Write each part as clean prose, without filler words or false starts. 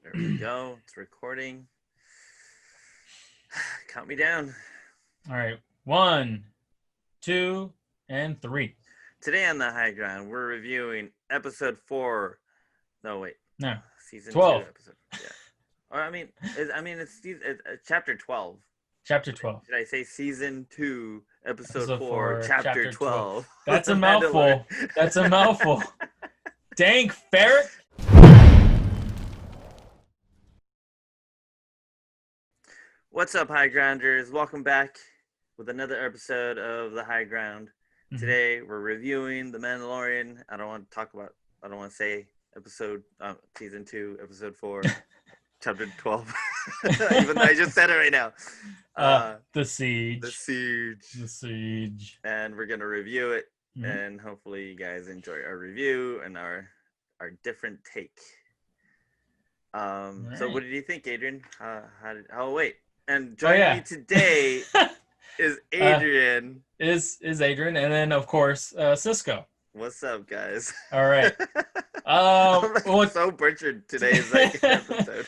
There we go. It's recording. Count me down. All right. 1, 2, and 3. Today on the High Ground, we're reviewing episode 4. No, wait. No. Season 12. 2 episode. Yeah. Or it's chapter 12. Chapter 12. Should I say season 2, episode 4, 4, chapter 12? That's a Mandalorian. mouthful. That's a mouthful. Dang, ferret. What's up, High Grounders? Welcome back with another episode of the High Ground. Mhm. Today we're reviewing The Mandalorian. I don't want to say season 2, episode 4, chapter 12. Even though I just said it right now. The Siege. The Siege. The Siege. And we're going to review it. Mhm. And hopefully you guys enjoy our review and our different take. So what did you think, Adrian? Wait. And joining me today is Adrian. Is Adrian, and then of course Sisco. What's up, guys? All right. I'm so butchered today's episode.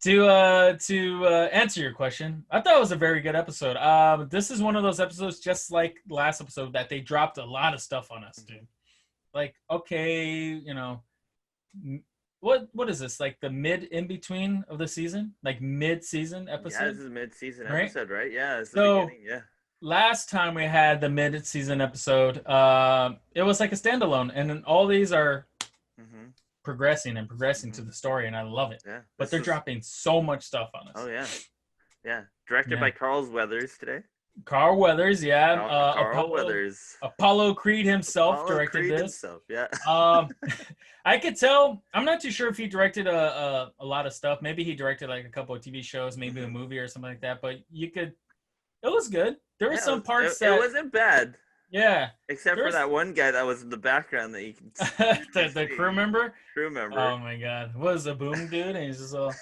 To answer your question, I thought it was a very good episode. This is one of those episodes, just like last episode, that they dropped a lot of stuff on us, dude. Like, okay, what is this? Like the in between of the season, like mid-season episode. Yeah, this is a mid-season episode, right? Yeah, it's the beginning. Yeah. Last time we had the mid-season episode, it was like a standalone, and then all these are progressing to the story, and I love it. Yeah, but they're dropping so much stuff on us. Oh yeah, yeah. Directed by Carl Weathers today. Carl Weathers, yeah. Carl Weathers. Apollo Creed himself directed this. Yeah. I could tell. I'm not too sure if he directed a lot of stuff. Maybe he directed like a couple of TV shows, maybe a movie or something like that. But it was good. There were some parts that it wasn't bad. Yeah. Except for that one guy that was in the background that you can see. the crew member? Crew member. Oh my God. What was a boom dude? And he's just all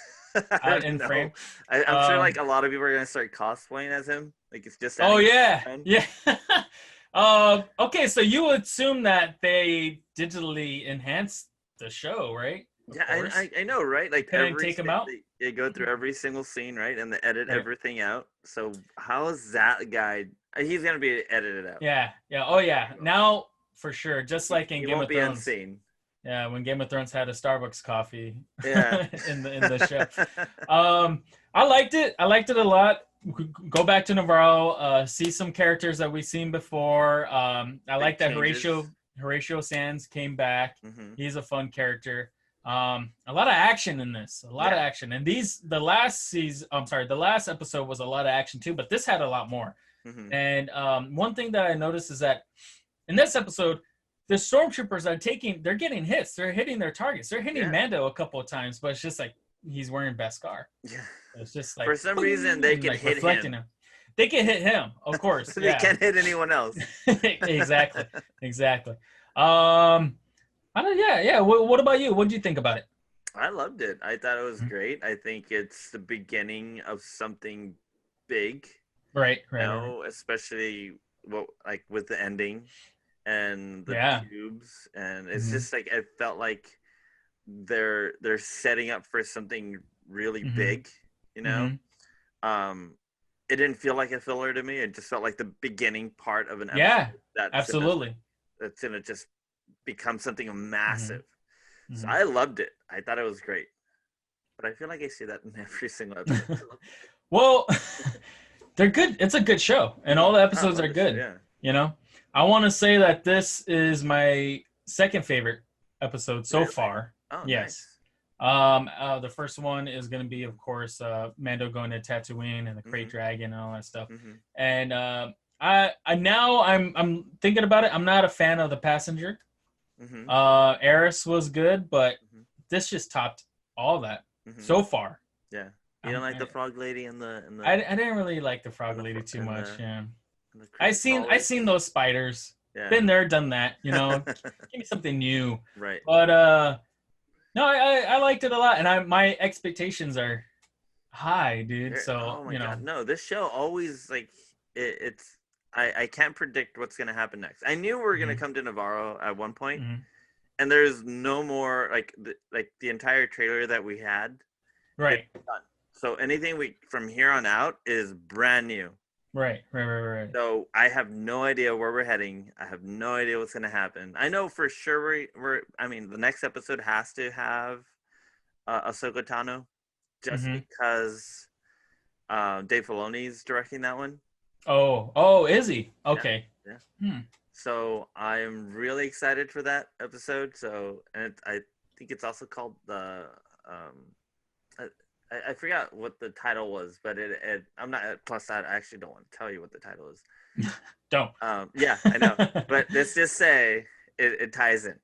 out in frame. I'm sure like a lot of people are gonna start cosplaying as him. Like it's just yeah. Okay, so you assume that they digitally enhanced the show, right? Yeah, I know, right? Like take them out. They go through every single scene, right? And they edit everything out. So how is that guy? He's gonna be edited out. Yeah. Oh yeah. Now for sure, just like in Game of Thrones. Unseen. Yeah, when Game of Thrones had a Starbucks coffee. Yeah. in the show. I liked it. I liked it a lot. Go back to Navarro, see some characters that we've seen before. I like that Horatio Sands came back. He's a fun character. A lot of action in this. A lot of action. And the last episode was a lot of action too, but this had a lot more. And one thing that I noticed is that in this episode, the stormtroopers they're getting hits. They're hitting their targets. They're hitting Mando a couple of times, but it's just like he's wearing Beskar. Yeah. It's just like for some reason they can hit him. They can hit him, of course. They can't hit anyone else. Exactly. What about you? What did you think about it? I loved it. I thought it was great. I think it's the beginning of something big. Right. Especially with the ending and the tubes, and it's just like it felt like they're setting up for something really big. It didn't feel like a filler to me. It just felt like the beginning part of an episode. Yeah, absolutely. That's gonna just become something massive. So I loved it. I thought it was great. But I feel like I say that in every single episode. Well, they're good. It's a good show, and all the episodes are good. Yeah. I want to say that this is my second favorite episode so far. Oh, yes. Nice. The first one is going to be, of course, Mando going to Tatooine and the Krayt Dragon and all that stuff. And I'm thinking about it. I'm not a fan of the passenger. Eris was good, but this just topped all that so far. Yeah. You don't like the frog lady and the I didn't really like the frog lady too much. I seen those spiders. Yeah. Been there, done that. Give me something new. Right. But no, I liked it a lot, and my expectations are high, dude. So God. No, this show always it's. I can't predict what's gonna happen next. I knew we were gonna come to Navarro at one point, and there's no more like the entire trailer that we had Right. It's done. So anything from here on out is brand new. Right. So I have no idea where we're heading. I have no idea what's going to happen. I know for sure I mean, the next episode has to have Ahsoka Tano, just because Dave Filoni's directing that one. Oh, is he? Okay. Yeah. So I'm really excited for that episode. So, and I think it's also called the I forgot what the title was, but I'm not. Plus, I actually don't want to tell you what the title is. Don't. Yeah, I know. But let's just say it ties in.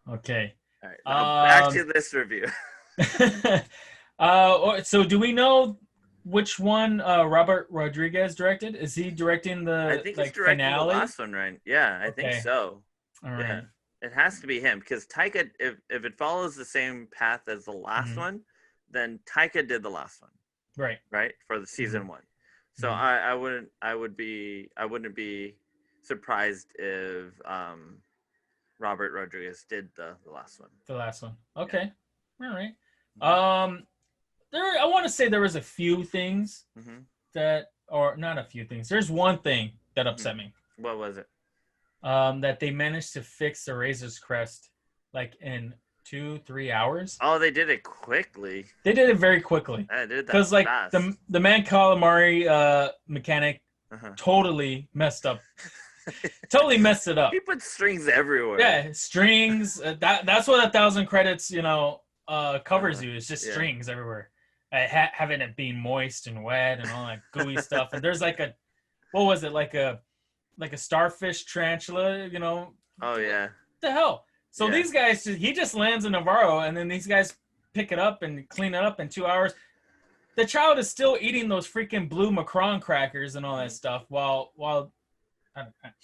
Okay. All right. Now back to this review. So do we know which one Robert Rodriguez directed? Is he directing the I think he's directing finale? The last one, right? Yeah, I think so. All right. Yeah. It has to be him because Taika, if it follows the same path as the last one, then Taika did the last one. Right? For the season one. So I wouldn't be surprised if Robert Rodriguez did the last one. The last one. Okay. Yeah. All right. I want to say there was a few things that, or not a few things. There's one thing that upset me. What was it? That they managed to fix the Razor's Crest like in 2-3 hours. Oh, they did it quickly. They did it very quickly. I did that because like fast. the man calamari mechanic totally messed up. Totally messed it up. He put strings everywhere. Yeah, strings. That's what 1,000 credits covers you. It's just strings everywhere. Having it being moist and wet and all that gooey stuff. And there's like what was it, like a starfish tarantula, Oh yeah. What the hell? So these guys, he just lands in Navarro, and then these guys pick it up and clean it up in 2 hours. The child is still eating those freaking blue Macron crackers and all that stuff while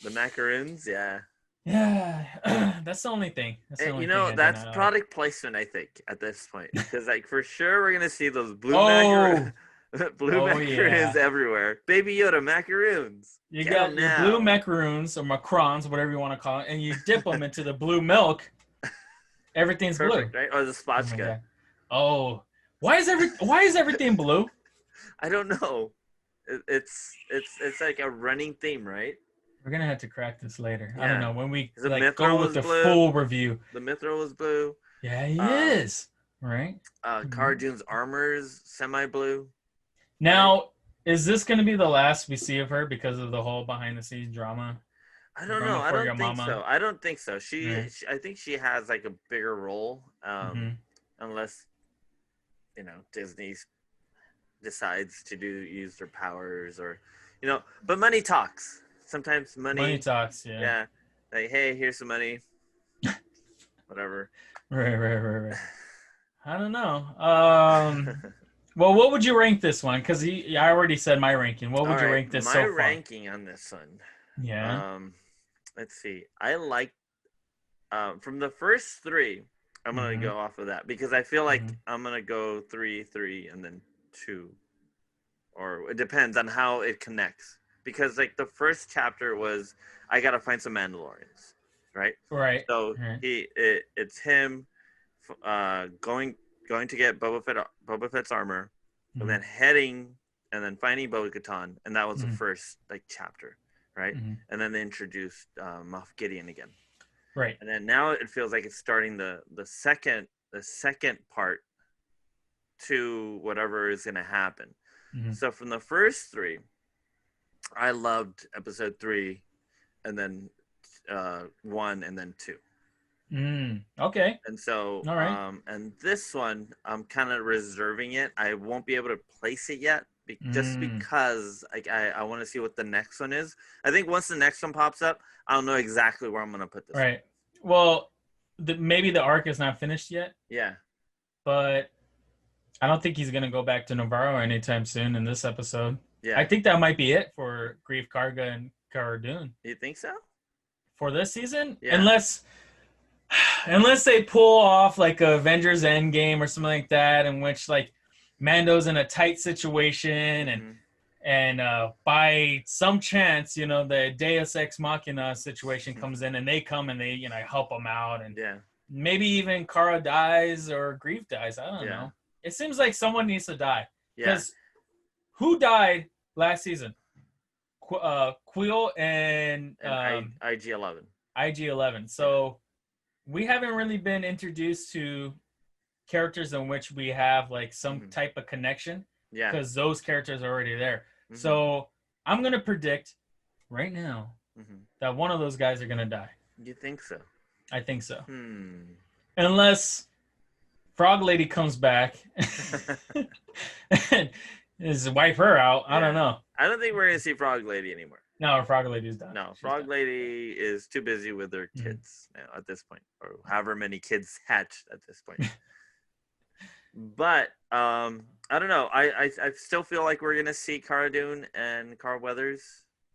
the macaroons, yeah. Yeah, that's the only thing. That's product placement, I think, at this point, because like for sure we're gonna see those blue macaroons. Macaroons everywhere. Baby Yoda macaroons. You got your blue macaroons or macrons, whatever you want to call it, and you dip them into the blue milk. Everything's perfect, blue, right? Or the spatchka. Oh, why is everything blue? I don't know. It's like a running theme, right? We're gonna have to crack this later. Yeah. I don't know when we go with the blue. Full review. The Mithril was blue. Yeah, he is. Right. Cara Dune's armor is semi-blue. Now, is this going to be the last we see of her because of the whole behind-the-scenes drama? I don't know. I don't think so. She I think she has like a bigger role, unless Disney decides to use their powers or, But money talks. Sometimes money talks. Yeah. Yeah. Like, hey, here's some money. Whatever. Right. I don't know. Well, what would you rank this one? Because I already said my ranking. What would you rank this so far? My ranking on this one. Yeah. Let's see. I like from the first three. I'm gonna go off of that because I feel like I'm gonna go 3, and then 2, or it depends on how it connects. Because like the first chapter was, I gotta find some Mandalorians, right? Right. So it's him going to get Boba Fett's armor, and then finding Bo-Katan, and that was the first chapter, right? And then they introduced Moff Gideon again, right? And then now it feels like it's starting the second part to whatever is going to happen. So from the first 3, I loved episode 3, and then 1, and then 2. Okay. And so, all right. And this one, I'm kind of reserving it. I won't be able to place it yet, just because I want to see what the next one is. I think once the next one pops up, I'll know exactly where I'm going to put this. Right. Well, maybe the arc is not finished yet. Yeah. But I don't think he's going to go back to Navarro anytime soon in this episode. Yeah. I think that might be it for Greef Karga and Cara Dune. You think so? For this season? Yeah. Unless they pull off like a Avengers Endgame or something like that, in which like Mando's in a tight situation and by some chance, the Deus Ex Machina situation comes in and they come and they help him out and maybe even Kara dies or Grief dies. I don't know. It seems like someone needs to die. Because who died last season? Quill and IG-11. IG-11. So we haven't really been introduced to characters in which we have like some type of connection. Yeah. Because those characters are already there. Mm-hmm. So I'm going to predict right now that one of those guys are going to die. You think so? I think so. Unless Frog Lady comes back and is wipe her out. I don't know. I don't think we're going to see Frog Lady anymore. No, Frog Lady's done. No, Frog Lady is too busy with her kids now at this point, or however many kids hatched at this point. But I don't know. I still feel like we're going to see Cara Dune and Carl Weathers.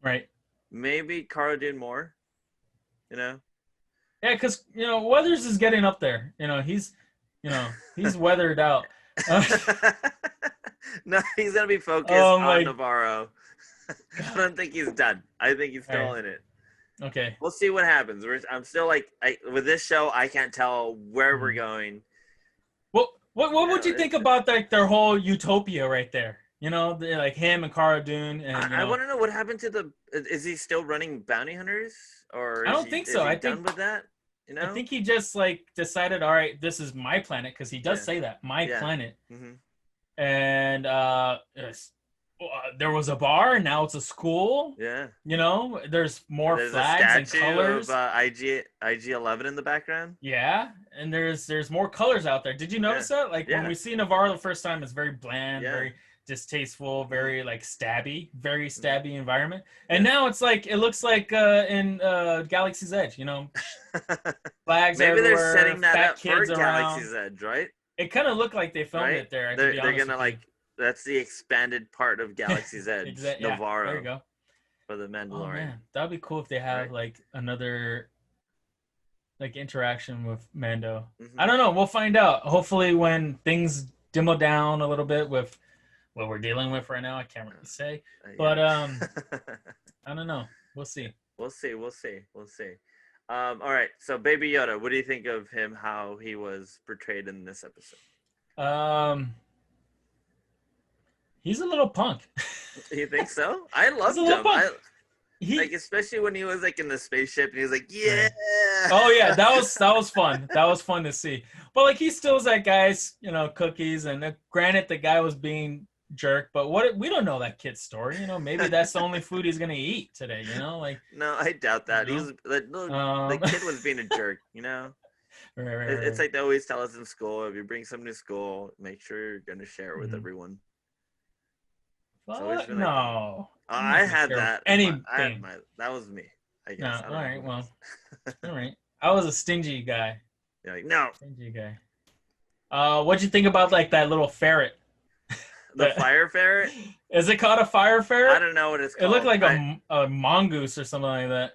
Right. Maybe Cara Dune more, you know? Yeah, because, Weathers is getting up there. He's weathered out. No, he's going to be focused on Navarro. I don't think he's done. I think he's still in it. Okay. We'll see what happens. I'm still like, with this show, I can't tell where we're going. Well, what would you think about like their whole utopia right there? Like him and Cara Dune. And, I want to know what happened to is he still running bounty hunters? Or I don't think so. I think done with that? I think he just like decided, all right, this is my planet, because he does say that, my planet. Mm-hmm. And there was a bar, and now it's a school. Yeah. There's more flags and colors. There's IG-11 in the background. Yeah, and there's more colors out there. Did you notice that? Like when we see Navarro the first time, it's very bland, very distasteful, very like very stabby environment. And now it's like it looks like in Galaxy's Edge, flags. Maybe they're setting that up for Galaxy's Edge, right? It kind of looked like they filmed it there. They're gonna like that's the expanded part of Galaxy's Edge, Navarro. There you go. For the Mandalorian. Oh, man. That'd be cool if they have like another like interaction with Mando. I don't know. We'll find out. Hopefully, when things dimmer down a little bit with what we're dealing with right now, I can't really say. But I don't know. We'll see. We'll see. All right. So, Baby Yoda, what do you think of him? How he was portrayed in this episode? He's a little punk. You think so? I loved him. Like especially when he was like in the spaceship and he was like, "Yeah." Oh yeah, that was fun. That was fun to see. But like he steals that guy's, cookies, and granted the guy was being jerk, but we don't know that kid's story. Maybe that's the only food he's gonna eat today. Like no, I doubt that. The kid was being a jerk. Right. It's like they always tell us in school: if you bring something to school, make sure you're gonna share it with everyone. Well, no. I had that. Anything. That was me, I guess. No, all right, well. All right. I was a stingy guy. You're like, no. Stingy guy. What'd you think about like that little ferret? The fire ferret? Is it called a fire ferret? I don't know what it's called. It looked like a mongoose or something like that.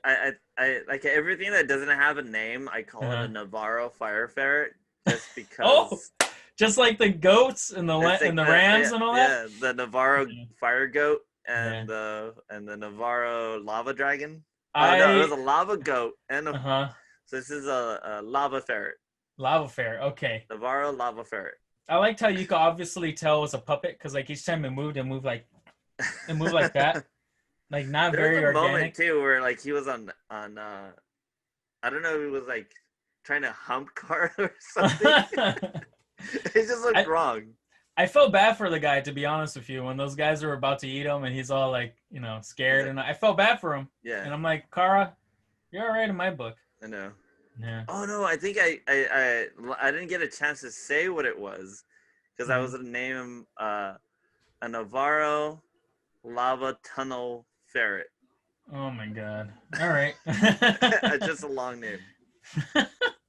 I like everything that doesn't have a name, I call it a Navarro fire ferret just because just like the goats and the rams and all that? Yeah, the Navarro fire goat and the Navarro lava dragon. No, it was a lava goat and so this is a lava ferret. Lava ferret, okay. Navarro lava ferret. I liked how you could obviously tell it was a puppet because like each time it moved like that. Like not very organic. There was a moment too where like he was on I don't know if he was like trying to hump Cara or something. It just looked wrong. I felt bad for the guy, to be honest with you, when those guys were about to eat him and he's all like, scared. And I felt bad for him. Yeah. And I'm like, Cara, you're all right in my book. I know. Yeah. Oh, no, I think I didn't get a chance to say what it was because I was going to name him a Navarro lava tunnel ferret. Oh, my God. All right. Just a long name.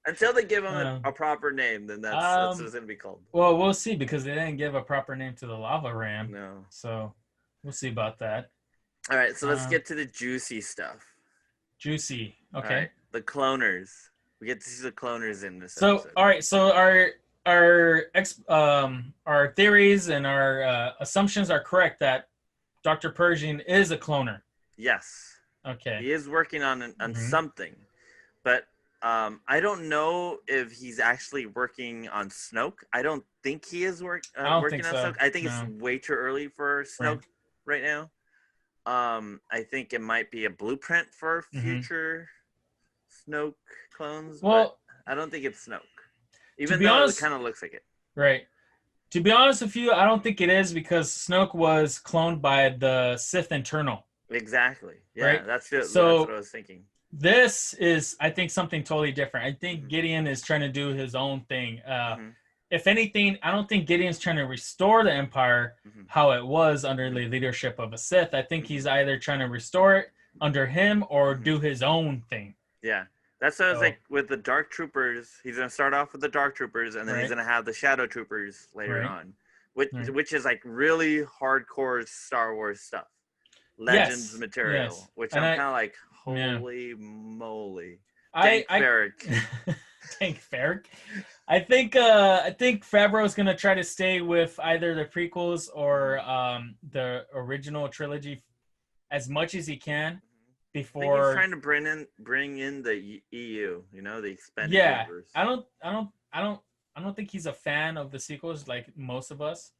Until they give him a proper name, then that's what it's going to be called. Well, we'll see because they didn't give a proper name to the lava ram. No. So we'll see about that. All right, so let's get to the juicy stuff. Juicy. Okay. Right, the cloners. We get to see the cloners in this episode. All right, so our theories and our assumptions are correct that Dr. Pershing is a cloner. Yes. Okay. He is working on something, but I don't know if he's actually working on Snoke. I don't think he is working on so. Snoke. I think it's way too early for Snoke right now. I think it might be a blueprint for future Snoke clones. Well, but I don't think it's Snoke, even though it kind of looks like it. Right. To be honest with you, I don't think it is because Snoke was cloned by the Sith Internal. Exactly. Yeah, right? That's what I was thinking. This is, I think, something totally different. I think Gideon is trying to do his own thing. If anything, I don't think Gideon's trying to restore the Empire how it was under the leadership of a Sith. I think he's either trying to restore it under him or do his own thing. Yeah. That's what I was like with the Dark Troopers. He's going to start off with the Dark Troopers, and then he's going to have the Shadow Troopers later on, which is like really hardcore Star Wars stuff. Legends material, which I'm kind of like, holy moly. Thank Ferrick. I think Favreau is going to try to stay with either the prequels or the original trilogy as much as he can before. I think he's trying to bring in the EU, the expanded universe. I don't think he's a fan of the sequels like most of us.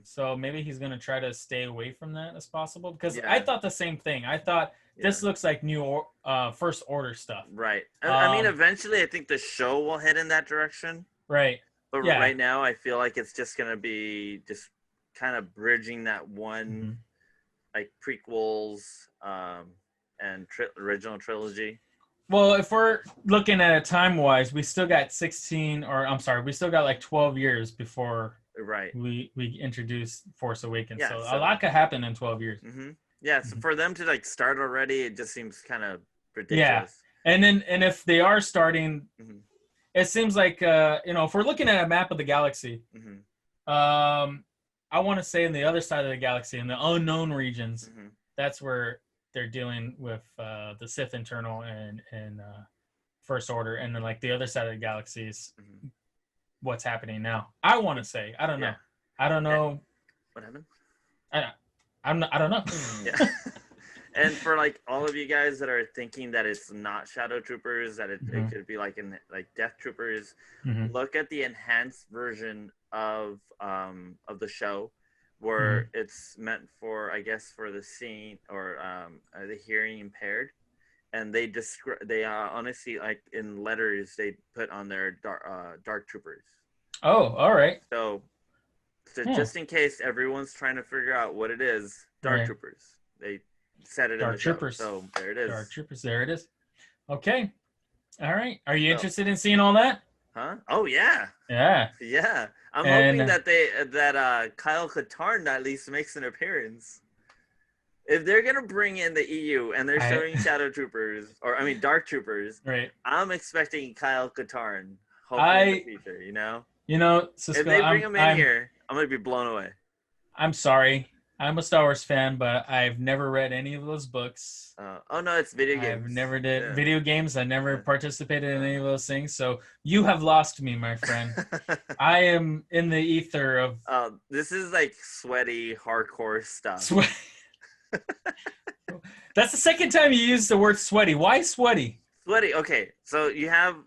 So maybe he's going to try to stay away from that as possible because I thought the same thing. I thought this looks like new First Order stuff. Right. I mean, eventually I think the show will head in that direction. Right. But right now I feel like it's just going to be just kind of bridging that one like prequels and original trilogy. Well, if we're looking at it time-wise, we still got we still got like 12 years before we introduce Force Awakens. So a lot could happen in 12 years. Yeah, so for them to like start already, it just seems kind of ridiculous. Yeah, and if they are starting, it seems like if we're looking at a map of the galaxy, I want to say in the other side of the galaxy, in the unknown regions, that's where they're dealing with the Sith Internal and First Order, and then like the other side of the galaxy is what's happening now. I want to say, I don't know. I don't know. What happened? I don't know. Yeah. And for like all of you guys that are thinking that it's not Shadow Troopers, that it could be like Death Troopers, look at the enhanced version of the show, where it's meant for, I guess, for the scene or the hearing impaired, and they honestly, like in letters, they put on their dark troopers. Oh, all right. So just in case everyone's trying to figure out what it is, dark troopers. They said it dark in the troopers. Show. So there it is. Dark troopers. There it is. Okay. All right. Are you interested in seeing all that? Huh? Oh yeah. Yeah. Yeah. I'm hoping that Kyle Katarn at least makes an appearance. If they're gonna bring in the EU and they're showing Shadow Troopers, Dark Troopers, right? I'm expecting Kyle Katarn. Hopefully in the future, Sisco, if they bring him in here, I'm gonna be blown away. I'm sorry. I'm a Star Wars fan, but I've never read any of those books. Oh no, it's video games. I've never did video games. I never participated in any of those things. So you have lost me, my friend. I am in the ether of. This is like sweaty, hardcore stuff. That's the second time you used the word sweaty. Why sweaty? Sweaty. Okay, so you have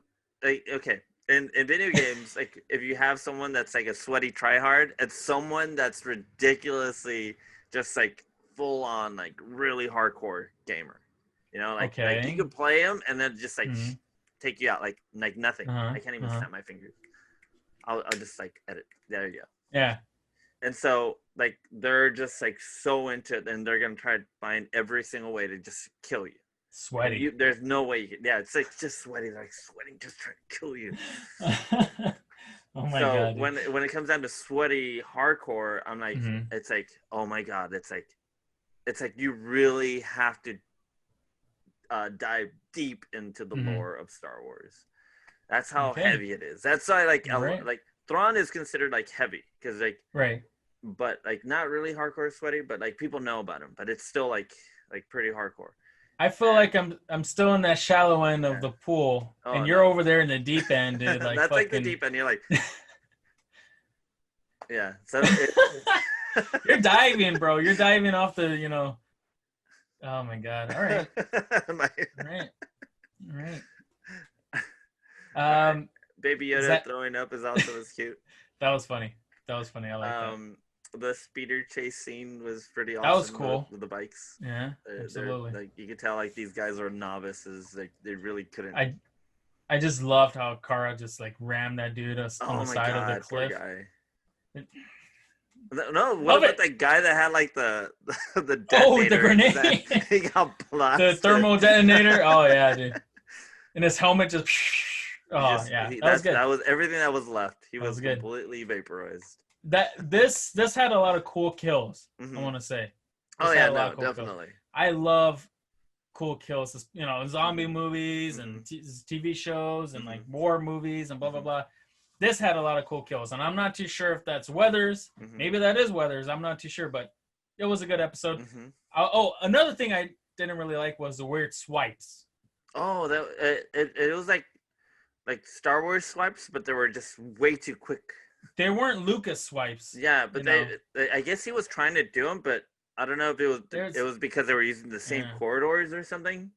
in video games, like if you have someone that's like a sweaty tryhard, it's someone that's ridiculously just like full on like really hardcore gamer. Like you could play them and then just like take you out like nothing. I can't even snap my fingers. I'll just like edit. There you go. Yeah. And so like they're just like so into it, and they're gonna try to find every single way to just kill you. Sweaty. There's no way you can. Yeah, it's like just sweaty, like sweating, just trying to kill you. Oh my god. So when it comes down to sweaty hardcore, I'm like, it's like, oh my god, it's like you really have to dive deep into the lore of Star Wars. That's how heavy it is. That's why like Thrawn is considered like heavy because like but like not really hardcore sweaty, but like people know about him, but it's still like pretty hardcore. I feel like I'm still in that shallow end of the pool, and you're over there in the deep end, dude. Like that's like the deep end. You're like, yeah. So you're diving, bro. You're diving off the, Oh my god! All right, all right. Baby Yoda throwing up is also as cute. That was funny. I like that. The speeder chase scene was pretty awesome. That was cool. With the bikes. Yeah, absolutely. Like you could tell, like these guys are novices. Like they really couldn't. I just loved how Kara just like rammed that dude on the side of the cliff. Poor guy. No, what about that guy that had like the detonator? The grenade. He got blasted. The thermal detonator. Oh yeah, dude. And his helmet just. That was good. That was everything that was left. He was completely vaporized. This had a lot of cool kills. I want to say. Definitely. I love cool kills. You know, zombie movies and TV shows and like war movies and blah blah blah. This had a lot of cool kills, and I'm not too sure if that's Weathers. Maybe that is Weathers. I'm not too sure, but it was a good episode. Another thing I didn't really like was the weird swipes. Oh, it was like Star Wars swipes, but they were just way too quick. They weren't Lucas swipes. Yeah, but I guess he was trying to do them, but I don't know if it was because they were using the same corridors or something,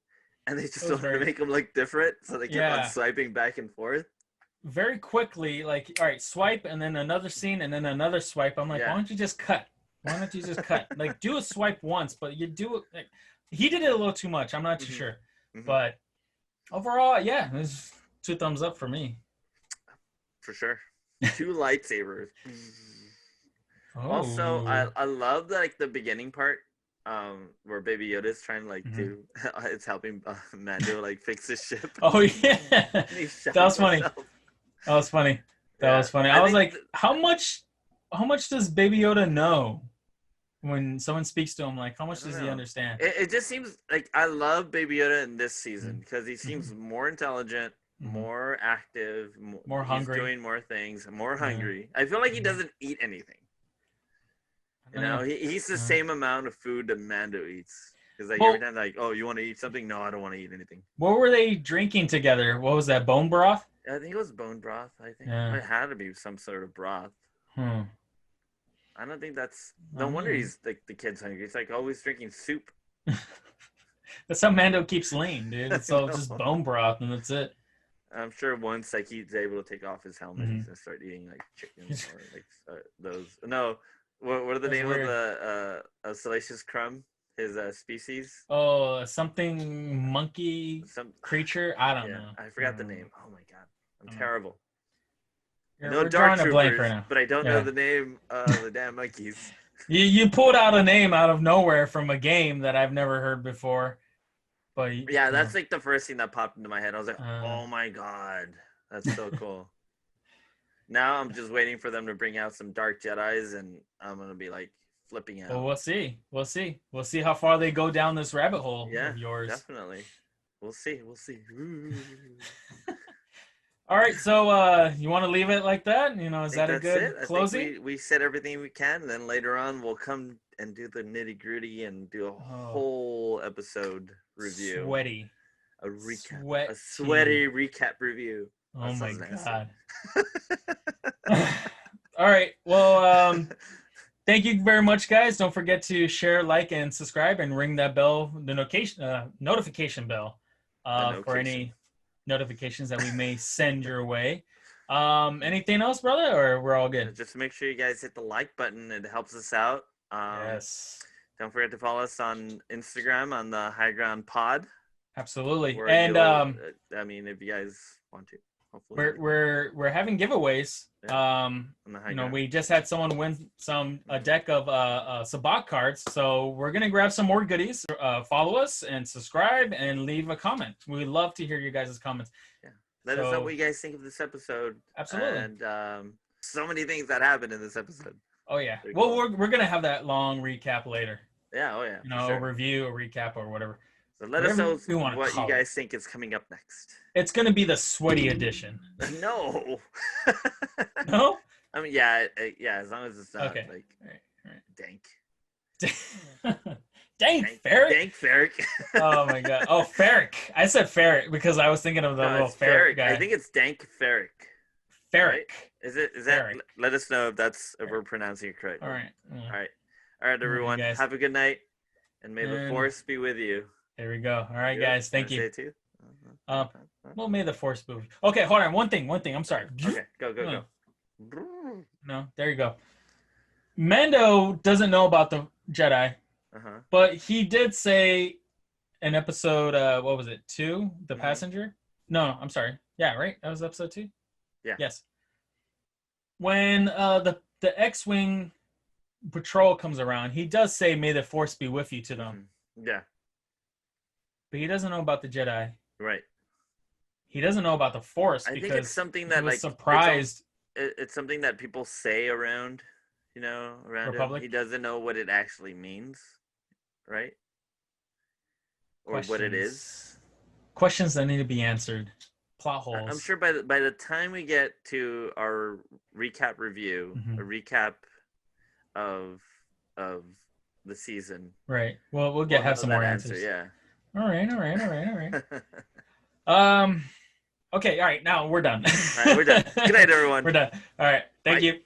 and they just wanted to make them look different, so they kept on swiping back and forth. Very quickly, like, all right, swipe, and then another scene, and then another swipe. I'm like, why don't you just cut? Like, do a swipe once, but you do it. Like, he did it a little too much. I'm not too sure. But overall, there's 2 thumbs up for me. For sure. 2 lightsabers. Also, I love the beginning part where Baby Yoda is trying to do it's helping Mando fix his ship. Oh yeah. That was funny. That was funny. I was like, how much does Baby Yoda know? When someone speaks to him, like, how much does he understand? It just seems like I love Baby Yoda in this season because he seems more intelligent, more active, more hungry. He's doing more things, more hungry. I feel like he doesn't eat anything. You know, he eats the same amount of food that Mando eats. Because every time, oh, you want to eat something? No, I don't want to eat anything. What were they drinking together? What was that, bone broth? I think it was bone broth. I think it had to be some sort of broth. I don't think that's... No wonder he's, the kid's hungry. He's, always drinking soup. That's how Mando keeps lean, dude. It's all just bone broth, and that's it. I'm sure once, he's able to take off his helmet, he's going to start eating, chickens or, those... No, what are the name of the Salacious Crumb? His species? Oh, something monkey creature? I don't know. I forgot the name. Oh, my God. I'm terrible. No Dark Troopers, right but I don't know the name of the damn monkeys. You pulled out a name out of nowhere from a game that I've never heard before. But that's the first thing that popped into my head. I was like, oh my God, that's so cool. Now I'm just waiting for them to bring out some Dark Jedis, and I'm gonna be flipping out. Well, we'll see. We'll see how far they go down this rabbit hole of yours. Definitely. We'll see. All right, so you want to leave it like that? Is that a good closing? We said everything we can, and then later on we'll come and do the nitty-gritty and do a whole episode review. Sweaty. A recap. A sweaty recap review. Oh, my God. All right, well, thank you very much, guys. Don't forget to share, like, and subscribe, and ring that bell, the notification bell for any notifications that we may send your way. Anything else, brother, or we're all good? Just make sure you guys hit the like button. It helps us out. Yes. Don't forget to follow us on Instagram on the Highground Pod. Absolutely. And if you guys want to, hopefully we're having giveaways. We just had someone win a deck of Sabak cards, so we're gonna grab some more goodies. Follow us and subscribe and leave a comment. We love to hear you guys' comments. Let us know what you guys think of this episode. Absolutely. And so many things that happened in this episode. Oh yeah. Well, we're gonna have that long recap later. Yeah. Oh yeah. A review, a recap, or whatever. So let us know what you guys think is coming up next. It's gonna be the sweaty edition. No. No. I mean, yeah. As long as it's not all right. dank. Dank ferret. Dank ferret. Oh my God. Oh, ferric. I said ferret because I was thinking of the little ferret guy. I think it's dank ferric. Ferric. Right? Is that? Ferric. Let us know if we're pronouncing it correct. All right. All right, everyone. Have a good night, and may the force be with you. There we go. All right, guys. Thank you. Say it too? Well, may the force be with you. Okay, hold on. One thing. I'm sorry. Okay, go. No, there you go. Mando doesn't know about the Jedi, but he did say in episode, what was it, 2? The Passenger? No, I'm sorry. Yeah, right? That was episode 2? Yeah. Yes. When the X-Wing patrol comes around, he does say, may the force be with you to them. Yeah. But he doesn't know about the Jedi. Right. He doesn't know about the force because think it's something that he was surprised. It's something that people say around, around Republic. Him. He doesn't know what it actually means, right? Or what it is. Questions that need to be answered. Plot holes. I'm sure by the time we get to our recap review, a recap of the season. Right. Well, we'll have some more answers. Yeah. All right. Okay. All right. Now we're done. All right, we're done. Good night, everyone. We're done. All right. Thank you.